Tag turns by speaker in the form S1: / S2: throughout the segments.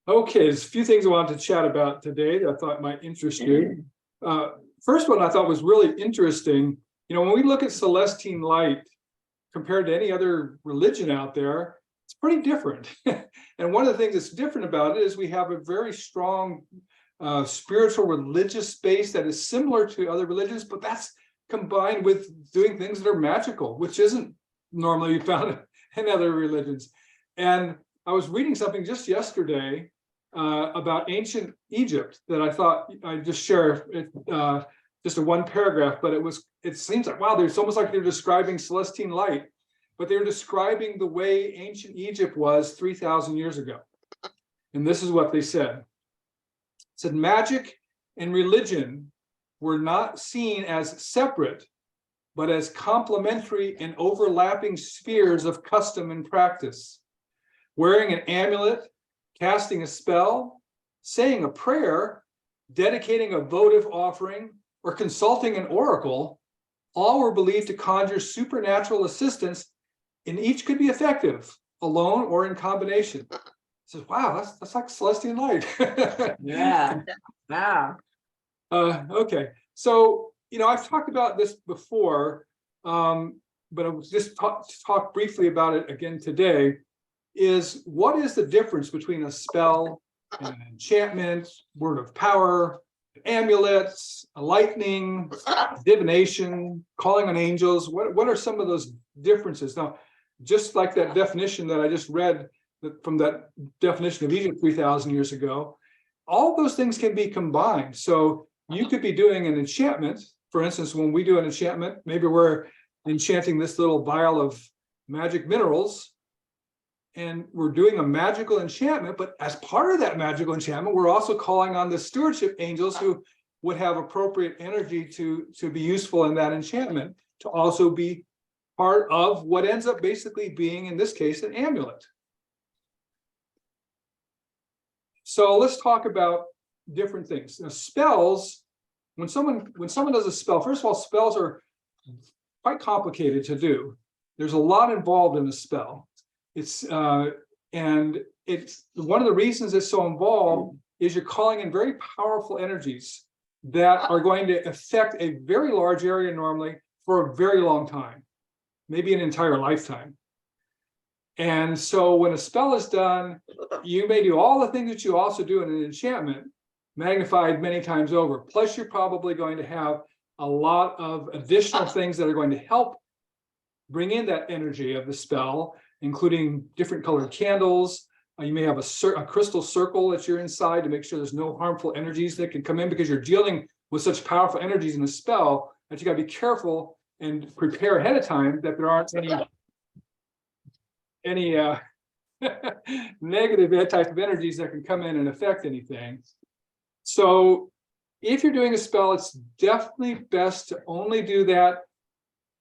S1: Okay, there's a few things I wanted to chat about today that I thought might interest you. First one I thought was really interesting. You know, when we look at Celestine light compared to any other religion out there, it's pretty different. And one of the things that's different about it is we have a very strong spiritual religious base that is similar to other religions, but that's combined with doing things that are magical, which isn't normally found in other religions. And I was reading something just yesterday about ancient Egypt that I thought I'd just share. Just a one paragraph, but it seems like, wow, there's almost like they're describing Celestine light, but they're describing the way ancient Egypt was 3,000 years ago. And this is what they said. It said, magic and religion were not seen as separate, but as complementary and overlapping spheres of custom and practice. Wearing an amulet, casting a spell, saying a prayer, dedicating a votive offering, or consulting an oracle, all were believed to conjure supernatural assistance, and each could be effective, alone or in combination. It says, wow, that's like Celestine light.
S2: Yeah. Wow.
S1: Okay, so, you know, I've talked about this before, but I'll just talk briefly about it again today. Is what is the difference between a spell, an enchantment, word of power, amulets, a lightning, divination, calling on angels? What are some of those differences? Now, just like that definition that I just read from that definition of Egypt 3,000 years ago, all those things can be combined. So you could be doing an enchantment. For instance, when we do an enchantment, maybe we're enchanting this little vial of magic minerals, and we're doing a magical enchantment, but as part of that magical enchantment, we're also calling on the stewardship angels who would have appropriate energy to be useful in that enchantment, to also be part of what ends up basically being, in this case, an amulet. So let's talk about different things. Now, spells, when someone does a spell, first of all, spells are quite complicated to do. There's a lot involved in a spell. And it's one of the reasons it's so involved is you're calling in very powerful energies that are going to affect a very large area normally for a very long time, maybe an entire lifetime. And so when a spell is done, you may do all the things that you also do in an enchantment, magnified many times over. Plus, you're probably going to have a lot of additional things that are going to help bring in that energy of the spell, including different colored candles. You may have a crystal circle that you're inside to make sure there's no harmful energies that can come in, because you're dealing with such powerful energies in a spell that you got to be careful and prepare ahead of time that there aren't any negative type of energies that can come in and affect anything. So if you're doing a spell, it's definitely best to only do that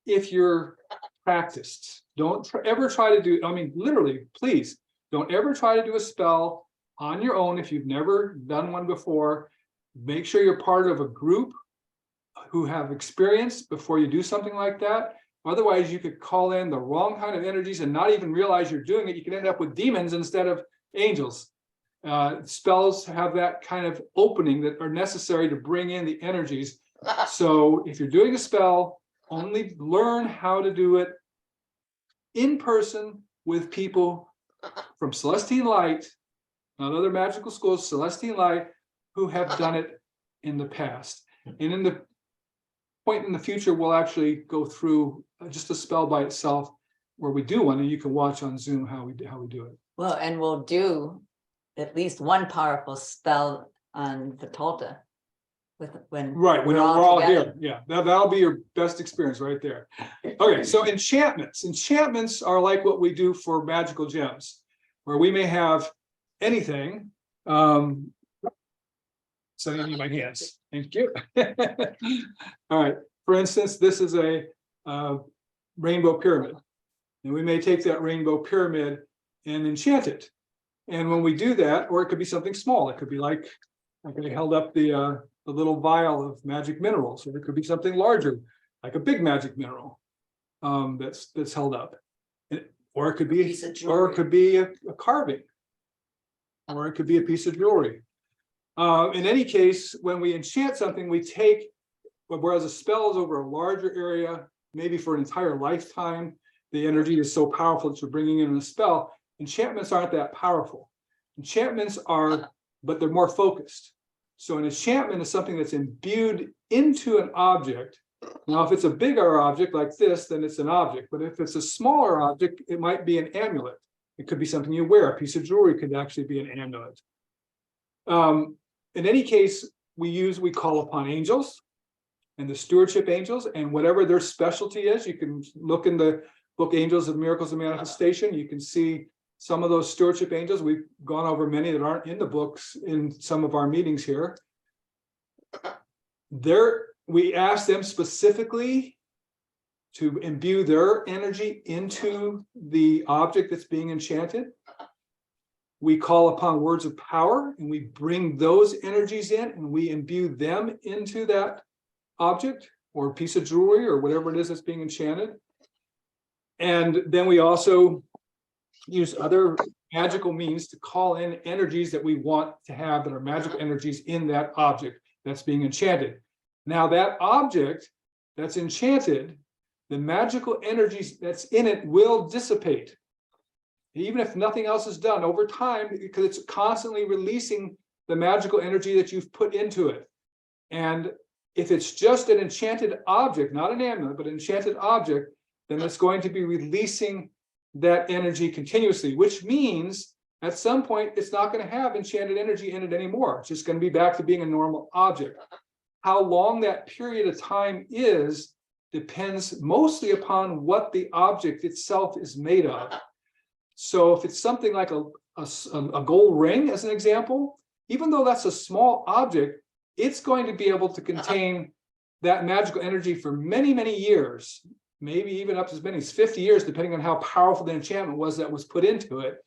S1: if you're practiced. Don't ever try to do, I mean, literally, please, don't ever try to do a spell on your own if you've never done one before. Make sure you're part of a group who have experience before you do something like that. Otherwise, you could call in the wrong kind of energies and not even realize you're doing it. You can end up with demons instead of angels. Spells have that kind of opening that are necessary to bring in the energies. So if you're doing a spell, only learn how to do it in person with people from Celestine Light, not other magical schools, Celestine Light, who have done it in the past. And in the point in the future, we'll actually go through just a spell by itself where we do one, and you can watch on Zoom how we do it.
S2: Well, and we'll do at least one powerful spell on the Tolta. When we're all
S1: here. Yeah, that'll be your best experience right there. Okay, so enchantments. Enchantments are like what we do for magical gems, where we may have anything. So I need my hands. Thank you. All right. For instance, this is a rainbow pyramid, and we may take that rainbow pyramid and enchant it. And when we do that, or it could be something small. It could be like I held up the little vial of magic minerals, or it could be something larger, like a big magic mineral that's held up, or it could be a carving. or it could be a piece of jewelry. In any case, when we enchant something, we take, whereas a spell is over a larger area, maybe for an entire lifetime, the energy is so powerful that you're bringing in a spell. Enchantments aren't that powerful. Enchantments are, but they're more focused. So an enchantment is something that's imbued into an object. Now, if it's a bigger object like this, then it's an object. But if it's a smaller object, it might be an amulet. It could be something you wear. A piece of jewelry could actually be an amulet. In any case, we call upon angels and the stewardship angels, and whatever their specialty is. You can look in the book Angels of Miracles and Manifestation. You can see some of those stewardship angels. We've gone over many that aren't in the books in some of our meetings here. We ask them specifically to imbue their energy into the object that's being enchanted. We call upon words of power, and we bring those energies in, and we imbue them into that object or piece of jewelry or whatever it is that's being enchanted. And then we also use other magical means to call in energies that we want to have that are magical energies in that object that's being enchanted. Now, that object that's enchanted, the magical energies that's in it will dissipate. Even if nothing else is done over time, because it's constantly releasing the magical energy that you've put into it. And if it's just an enchanted object, not an amulet, but an enchanted object, then it's going to be releasing that energy continuously, which means at some point it's not going to have enchanted energy in it anymore. It's just going to be back to being a normal object. How long that period of time is depends mostly upon what the object itself is made of. So if it's something like a gold ring, as an example, even though that's a small object, it's going to be able to contain that magical energy for many, many years, maybe even up to as many as 50 years, depending on how powerful the enchantment was that was put into it,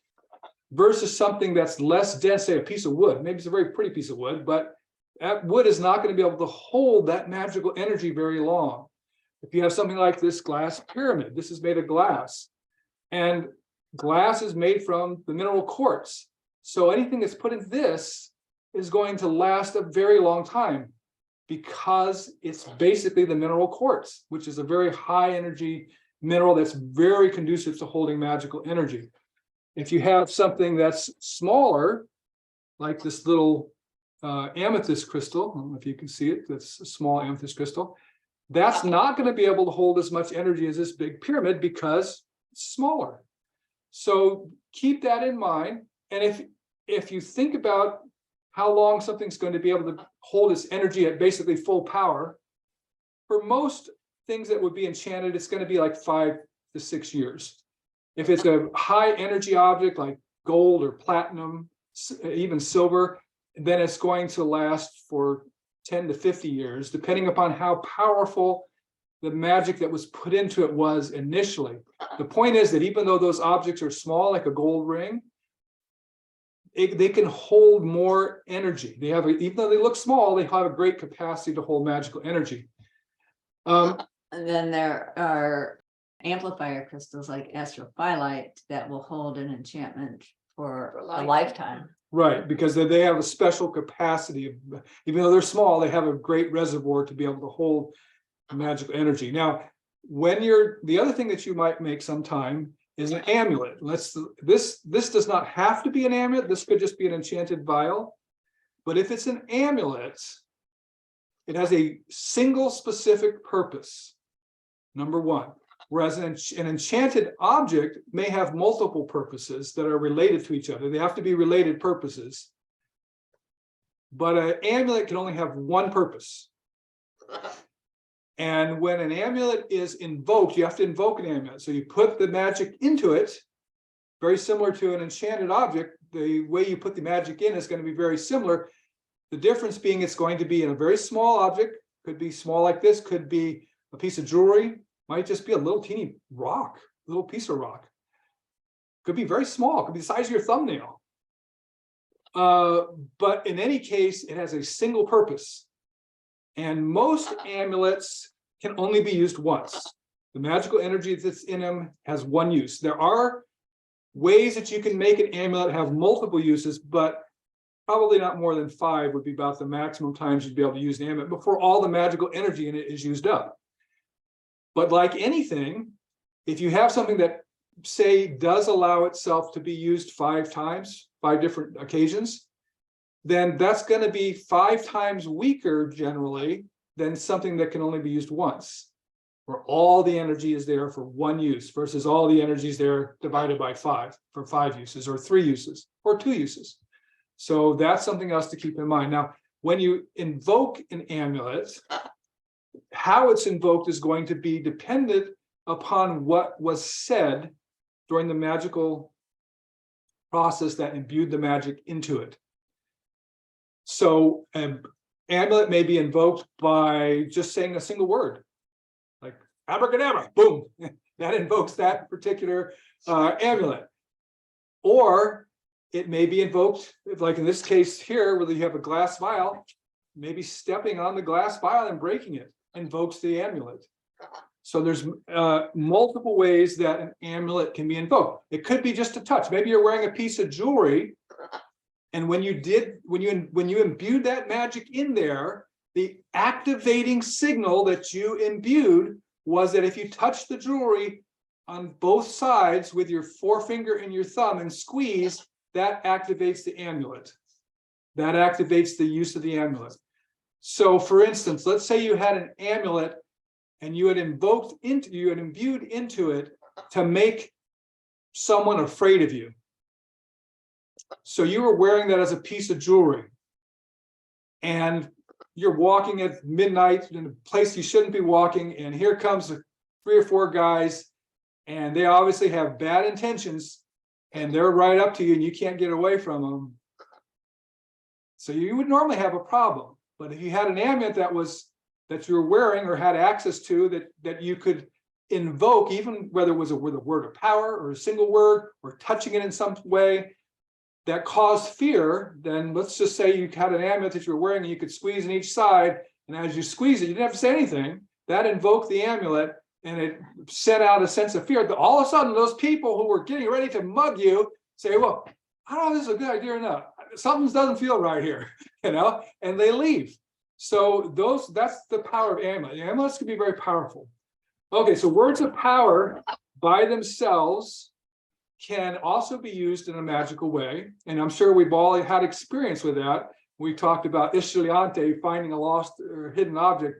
S1: versus something that's less dense, say a piece of wood. Maybe it's a very pretty piece of wood, but that wood is not going to be able to hold that magical energy very long. If you have something like this glass pyramid, this is made of glass, and glass is made from the mineral quartz. So anything that's put in this is going to last a very long time because it's basically the mineral quartz, which is a very high energy mineral that's very conducive to holding magical energy. If you have something that's smaller, like this little amethyst crystal, I don't know if you can see it, that's a small amethyst crystal, that's not going to be able to hold as much energy as this big pyramid because it's smaller. So keep that in mind. And if you think about how long something's going to be able to hold its energy at basically full power, for most things that would be enchanted, it's going to be like 5 to 6 years. If it's a high energy object like gold or platinum, even silver, then it's going to last for 10 to 50 years, depending upon how powerful the magic that was put into it was initially. The point is that even though those objects are small, like a gold ring, they can hold more energy. They have, even though they look small, they have a great capacity to hold magical energy.
S2: And then there are amplifier crystals like astrophyllite that will hold an enchantment for a lifetime.
S1: Right, because they have a special capacity. Even though they're small, they have a great reservoir to be able to hold magical energy. Now, the other thing that you might make sometime is an amulet. This does not have to be an amulet. This could just be an enchanted vial. But if it's an amulet, it has a single specific purpose, number one. Whereas an enchanted object may have multiple purposes that are related to each other. They have to be related purposes. But an amulet can only have one purpose. And when an amulet is invoked, you have to invoke an amulet. So you put the magic into it, very similar to an enchanted object. The way you put the magic in is going to be very similar. The difference being it's going to be in a very small object, could be small like this, could be a piece of jewelry, might just be a little teeny rock, a little piece of rock. Could be very small, could be the size of your thumbnail. But in any case, it has a single purpose. And most amulets can only be used once. The magical energy that's in them has one use. There are ways that you can make an amulet have multiple uses, but probably not more than 5 would be about the maximum times you'd be able to use an amulet before all the magical energy in it is used up. But like anything, if you have something that, say, does allow itself to be used 5 times, 5 different occasions, then that's going to be 5 times weaker generally than something that can only be used once, where all the energy is there for 1 use versus all the energy is there divided by 5 for 5 uses or 3 uses or 2 uses. So that's something else to keep in mind. Now, when you invoke an amulet, how it's invoked is going to be dependent upon what was said during the magical process that imbued the magic into it. So an amulet may be invoked by just saying a single word, like abracadabra, boom, that invokes that particular amulet. Or it may be invoked, like in this case here, where you have a glass vial, maybe stepping on the glass vial and breaking it invokes the amulet. So there's multiple ways that an amulet can be invoked. It could be just a touch. Maybe you're wearing a piece of jewelry, and when you imbued that magic in there, the activating signal that you imbued was that if you touch the jewelry on both sides with your forefinger and your thumb and squeeze, that activates the amulet. That activates the use of the amulet. So for instance, let's say you had an amulet and you had imbued into it to make someone afraid of you. So you were wearing that as a piece of jewelry, and you're walking at midnight in a place you shouldn't be walking, and here comes 3 or 4 guys, and they obviously have bad intentions, and they're right up to you and you can't get away from them. So you would normally have a problem. But if you had an amulet that you were wearing or had access to that you could invoke, even whether it was with a word of power or a single word or touching it in some way that caused fear, then let's just say you had an amulet that you were wearing and you could squeeze on each side, and as you squeeze it, you didn't have to say anything. That invoked the amulet and it sent out a sense of fear. That all of a sudden those people who were getting ready to mug you say, well, I don't know if this is a good idea or not. Something doesn't feel right here, and they leave. So that's the power of amulet. Amulets can be very powerful. Okay, so words of power by themselves can also be used in a magical way. And I'm sure we've all had experience with that. We talked about Ishiliante, finding a lost or hidden object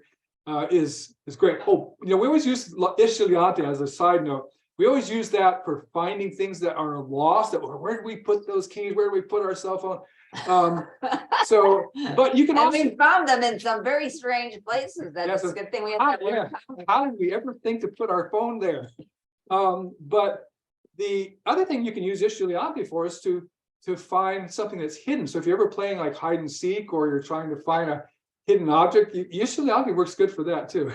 S1: is great. Oh, we always use Ishiliante as a side note. We always use that for finding things that are lost. Where did we put those keys? Where did we put our cell phone? But you can also.
S2: We found them in some very strange places. That's a good thing we have.
S1: How did we ever think to put our phone there? But the other thing you can use Ishiliante for is to find something that's hidden. So if you're ever playing like hide and seek, or you're trying to find a hidden object, Ishiliante works good for that too.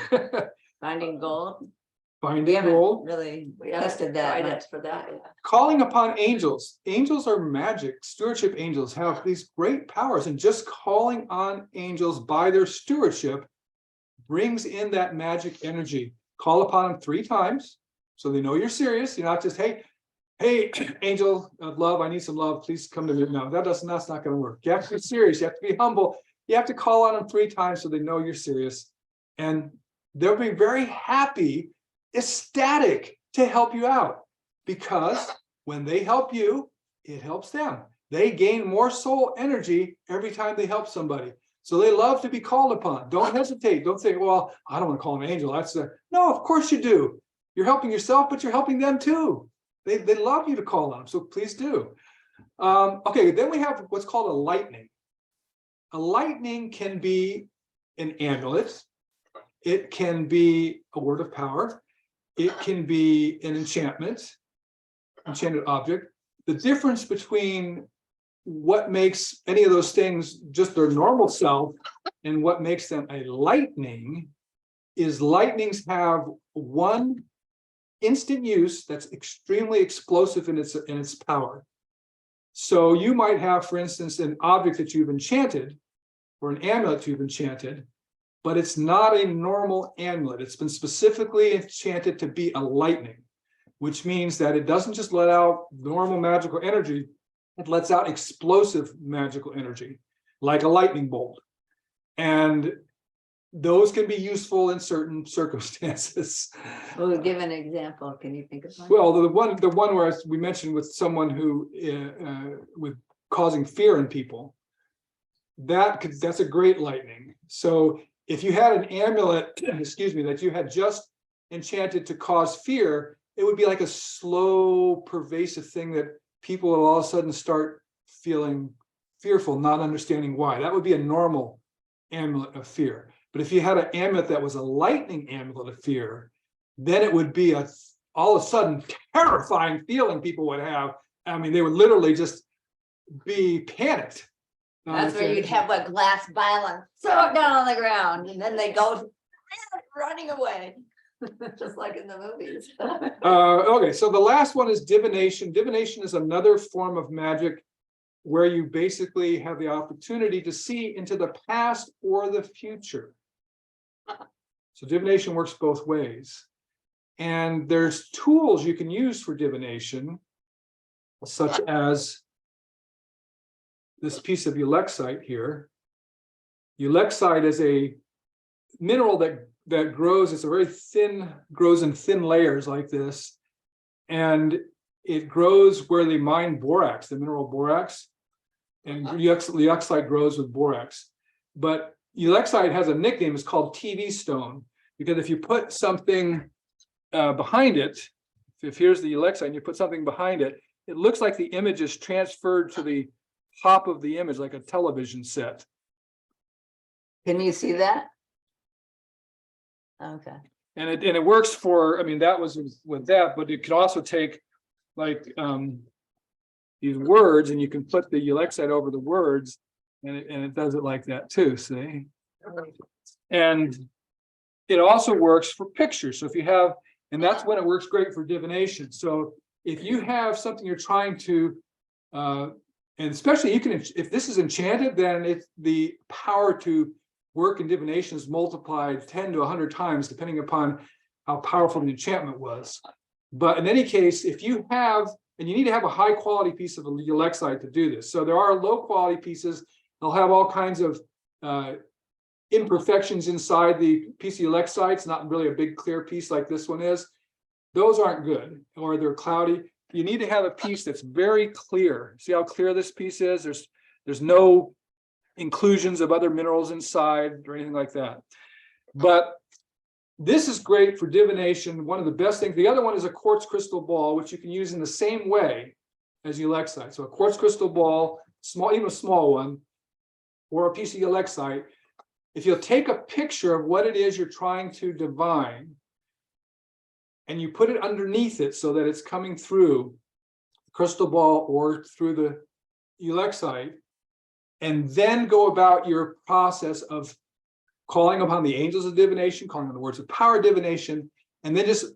S2: Finding gold.
S1: Finding gold.
S2: Really tested that much for that. Yeah.
S1: Calling upon angels. Angels are magic. Stewardship angels have these great powers, and just calling on angels by their stewardship brings in that magic energy. Call upon them 3 times so they know you're serious. You're not just, hey, angel of love, I need some love, please come to me. No, that's not going to work. You have to be serious. You have to be humble. You have to call on them 3 times so they know you're serious, and they'll be very happy, ecstatic to help you out, because when they help you, it helps them. They gain more soul energy every time they help somebody. So they love to be called upon. Don't hesitate. Don't think, well, I don't want to call an angel. No, of course you do. You're helping yourself, but you're helping them too. They love you to call on them. So please do. Okay, then we have what's called a lightning. A lightning can be an amulet. It can be a word of power. It can be an enchanted object. The difference between what makes any of those things just their normal self and what makes them a lightning is lightnings have one instant use that's extremely explosive in its power. So you might have, for instance, an object that you've enchanted or an amulet you've enchanted, but it's not a normal amulet. It's been specifically enchanted to be a lightning. which means that it doesn't just let out normal magical energy, it lets out explosive magical energy, like a lightning bolt. And those can be useful in certain circumstances.
S2: Well, give an example. Can you think of one?
S1: Well, the one where we mentioned with someone who with causing fear in people, that's a great lightning. So if you had an amulet, excuse me, that you had just enchanted to cause fear, it would be like a slow, pervasive thing that people will all of a sudden start feeling fearful, not understanding why. That would be a normal amulet of fear. But if you had an amulet that was a lightning amulet of fear, then it would be all of a sudden terrifying feeling people would have. I mean, they would literally just be panicked.
S2: That's where you'd have a glass vial and throw it down on the ground, and then they go running away, just like in the movies.
S1: Okay, so the last one is divination. Divination is another form of magic where you basically have the opportunity to see into the past or the future. So divination works both ways. And there's tools you can use for divination, such as this piece of ulexite here. Ulexite is a mineral that grows, it's a very thin, grows in thin layers like this. And it grows where they mine borax, the mineral borax. And ulexite grows with borax. But ulexite has a nickname, it's called TV stone, because if you put something behind it, if here's the ulexite and you put something behind it, it looks like the image is transferred to the top of the image, like a television set.
S2: Can you see that? Okay.
S1: And it works for, I mean, that was with that, but it could also take like these words, and you can put the ulexite over the words, and it does it like that too, see? And it also works for pictures. So if you have, and that's when it works great for divination. So if you have something you're trying to, and especially you can, if this is enchanted, then it's the power to work in divination is multiplied 10 to 100 times, depending upon how powerful the enchantment was. But in any case, if you have, and you need to have a high quality piece of ulexite to do this. So there are low quality pieces, they'll have all kinds of imperfections inside the piece of ulexite. It's not really a big clear piece like this one is. Those aren't good, or they're cloudy. You need to have a piece that's very clear. See how clear this piece is? There's no inclusions of other minerals inside or anything like that. But this is great for divination. One of the best things. The other one is a quartz crystal ball, which you can use in the same way as ulexite. So a quartz crystal ball, small, even a small one, or a piece of ulexite. If you'll take a picture of what it is you're trying to divine, and you put it underneath it so that it's coming through the crystal ball or through the ulexite, and then go about your process of calling upon the angels of divination, calling on the words of power divination, and then just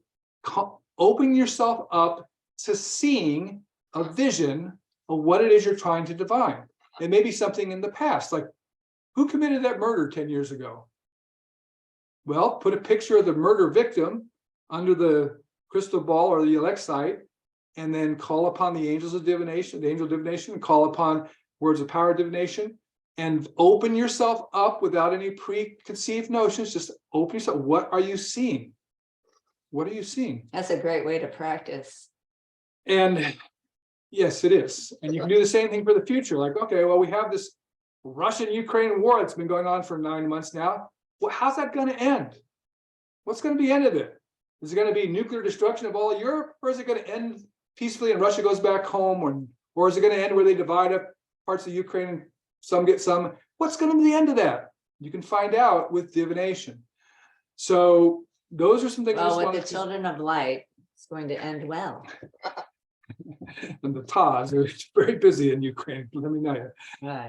S1: opening yourself up to seeing a vision of what it is you're trying to divine. It may be something in the past, like who committed that murder 10 years ago? Well, put a picture of the murder victim under the crystal ball or the ulexite, and then call upon the angels of divination, the angel of divination, and call upon words of power divination, and open yourself up without any preconceived notions. Just open yourself. What are you seeing? What are you seeing?
S2: That's a great way to practice.
S1: And yes, it is. And you can do the same thing for the future. Like, okay, well, we have this Russian-Ukraine war that's been going on for 9 months now. Well, how's that going to end? What's going to be the end of it? Is it going to be nuclear destruction of all of Europe, or is it going to end peacefully and Russia goes back home, or is it going to end where they divide up parts of Ukraine and some get some? What's going to be the end of that? You can find out with divination. So those are some things.
S2: Well, with the children of light, it's going to end well.
S1: And the Taz are very busy in Ukraine, let me know you.
S2: Right.